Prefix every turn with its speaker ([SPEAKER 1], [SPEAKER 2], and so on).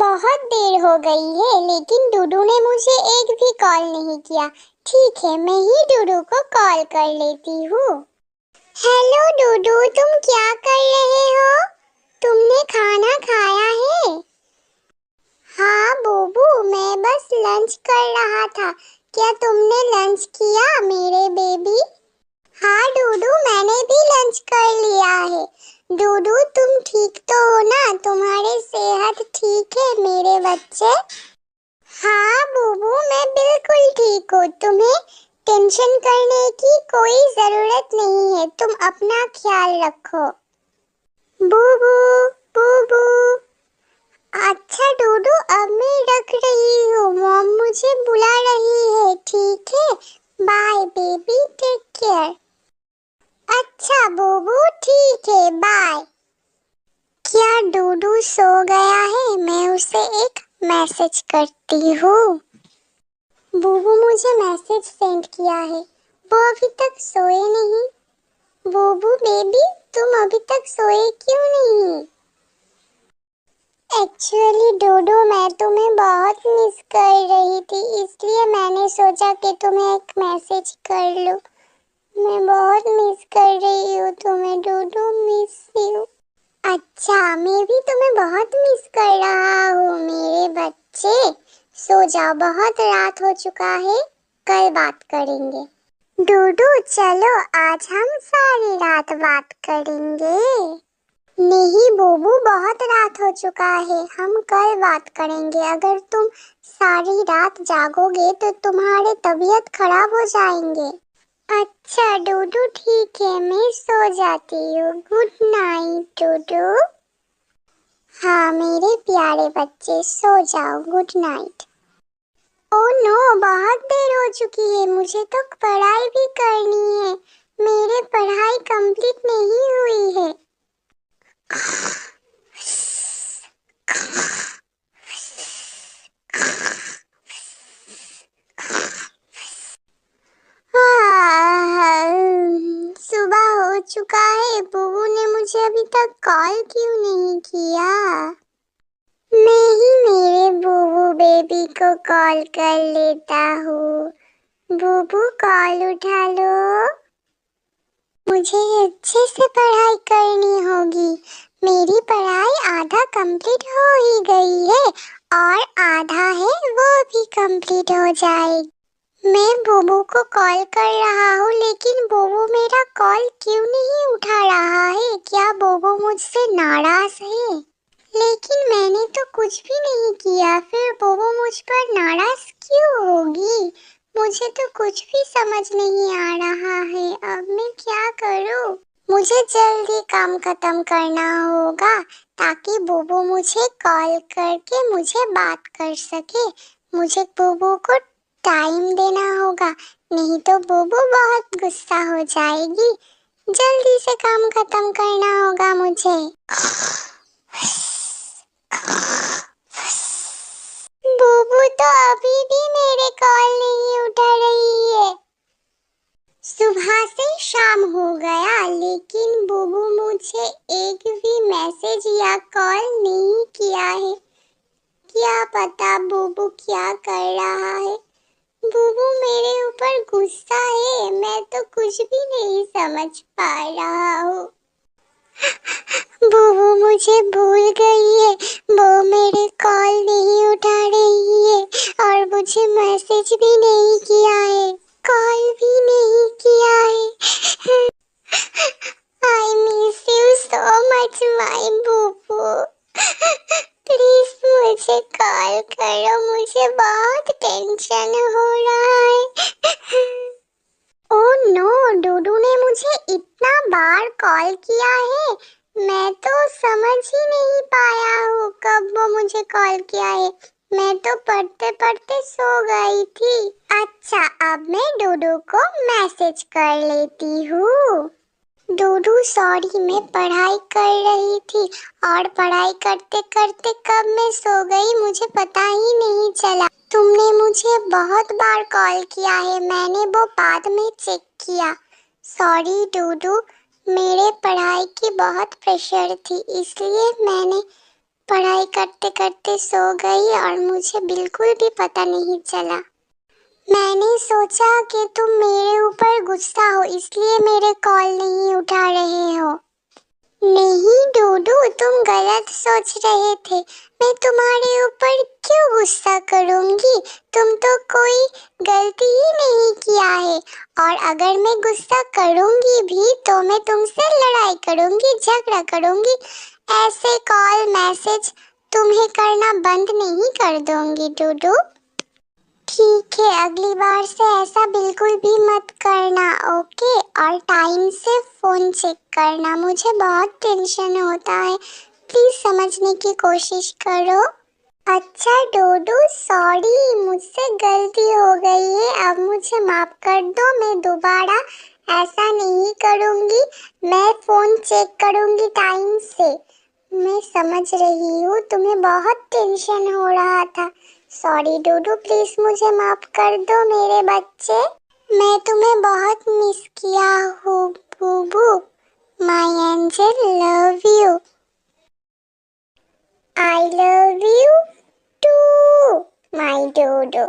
[SPEAKER 1] बहुत देर हो गई है लेकिन डूडू ने मुझे एक भी कॉल नहीं किया। ठीक है, मैं ही डूडू को कॉल कर लेती हूँ। हेलो डूडू, तुम क्या कर रहे हो? तुमने खाना खाया है? हाँ बूबू, मैं बस लंच कर रहा था। क्या तुमने लंच किया मेरे बेबी? हाँ डूडू, मैंने भी लंच कर लिया है। डूडू तुम ठीक तो हो ना? तुम्हारी सेहत ठीक है मेरे बच्चे? हाँ बूबू, मैं बिल्कुल ठीक हूँ। तुम्हें टेंशन करने की कोई जरूरत नहीं है। तुम अपना ख्याल रखो। बूबू, बूबू। अच्छा डूडू, अब मैं रख रही हूँ। मॉम मुझे बुला रही है। ठीक है, बाय बेबी, टेक केयर। अच्छा बूबू, ठीक है, बाय। क्या डूडू सो गया है? मैं उसे एक मैसेज करती हूँ। बूबू मुझे मैसेज सेंड किया है। वो अभी तक सोए नहीं। बूबू बेबी, तुम अभी तक सोए क्यों नहीं? एक्चुअली डूडू, मैं तुम्हें बहुत मिस कर रही थी, इसलिए मैंने सोचा कि तुम्हें एक मैसेज कर लूं। मैं बहुत मिस कर रही हूँ तुम्हें डूडू, मिस यू। अच्छा, मैं भी तुम्हें बहुत मिस कर रहा हूँ मेरे बच्चे। सो जाओ, बहुत रात हो चुका है, कल बात करेंगे। डूडू चलो, आज हम सारी रात बात करेंगे। नहीं बूबू, बहुत रात हो चुका है, हम कल बात करेंगे। अगर तुम सारी रात जागोगे तो तुम्हारे तबीयत खराब हो जाएंगे। अच्छा डूडू, ठीक है, मैं सो जाती हूँ। गुड नाइट डूडू। हाँ मेरे प्यारे बच्चे, सो जाओ, गुड नाइट। ओह नो, बहुत देर हो चुकी है, मुझे तो पढ़ाई भी करनी है। मेरी पढ़ाई कंप्लीट नहीं हुई है। सुबह हो चुका है, बुबू ने मुझे अभी तक कॉल क्यों नहीं किया? मैं ही मेरे बुबू बेबी को कॉल कर लेता हूँ। बुबू कॉल उठा लो। मुझे अच्छे से पढ़ाई करनी होगी। मेरी पढ़ाई आधा कंप्लीट हो ही गई है और आधा है वो भी कंप्लीट हो जाएगी। मैं बोबो को कॉल कर रहा हूँ लेकिन बोबो मेरा कॉल क्यों नहीं उठा रहा है? क्या बोबो मुझसे नाराज है? लेकिन मैंने तो कुछ भी नहीं किया, फिर बोबो मुझ पर नाराज क्यों होगी? मुझे तो कुछ भी समझ नहीं आ रहा है। अब मैं क्या करूँ? मुझे जल्दी काम खत्म करना होगा ताकि बोबो मुझे कॉल करके मुझे बात कर सके। मुझे बोबो को टाइम देना होगा, नहीं तो बोबो बहुत गुस्सा हो जाएगी। जल्दी से काम खत्म करना होगा मुझे। बोबो तो अभी भी मेरे कॉल नहीं उठा रही है। सुबह से शाम हो गया लेकिन बोबो मुझे एक भी मैसेज या कॉल नहीं किया है। क्या पता बोबो क्या कर रहा है? बुबू मेरे ऊपर गुस्सा है, मैं तो कुछ भी नहीं समझ पा रहा हूँ। बुबू मुझे भूल गई है, वो मेरे कॉल नहीं उठा रही है और मुझे मैसेज भी नहीं किया है, कॉल भी नहीं किया है। I miss you so much my बुबू। प्लीज मुझे कॉल करो, मुझे बहुत टेंशन हो रहा है। ओह नो, डूडू ने मुझे इतना बार कॉल किया है, मैं तो समझ ही नहीं पाया हूँ कब वो मुझे कॉल किया है। मैं तो पढ़ते पढ़ते सो गई थी। अच्छा, अब मैं डूडू को मैसेज कर लेती हूँ। डूडू सॉरी, मैं पढ़ाई कर रही थी और पढ़ाई करते करते कब मैं सो गई मुझे पता ही नहीं चला। तुमने मुझे बहुत बार कॉल किया है, मैंने वो बाद में चेक किया। सॉरी डूडू, मेरे पढ़ाई की बहुत प्रेशर थी इसलिए मैंने पढ़ाई करते करते सो गई और मुझे बिल्कुल भी पता नहीं चला। मैंने सोचा कि तुम मेरे ऊपर गुस्सा हो इसलिए मेरे कॉल नहीं उठा रहे हो। नहीं डूडू, तुम गलत सोच रहे थे। मैं तुम्हारे ऊपर क्यों गुस्सा करूंगी? तुम तो कोई गलती ही नहीं किया है। और अगर मैं गुस्सा करूंगी भी तो मैं तुमसे लड़ाई करूंगी, झगड़ा करूंगी। ऐसे कॉल मैसेज तुम्हें करना बंद नहीं कर दूंगी डूडू। ठीक है, अगली बार से ऐसा बिल्कुल भी मत करना, ओके? और टाइम से फोन चेक करना, मुझे बहुत टेंशन होता है। प्लीज समझने की कोशिश करो। अच्छा डोडू, सॉरी, मुझसे गलती हो गई है, अब मुझे माफ कर दो। मैं दोबारा ऐसा नहीं करूंगी। मैं फोन चेक करूंगी टाइम से। मैं समझ रही हूँ तुम्हें बहुत टेंशन हो रहा था। सॉरी डूडू, प्लीज मुझे माफ कर दो मेरे बच्चे। मैं तुम्हें बहुत मिस किया हूँ बूबू। My angel, love you. I love you too my Dudu.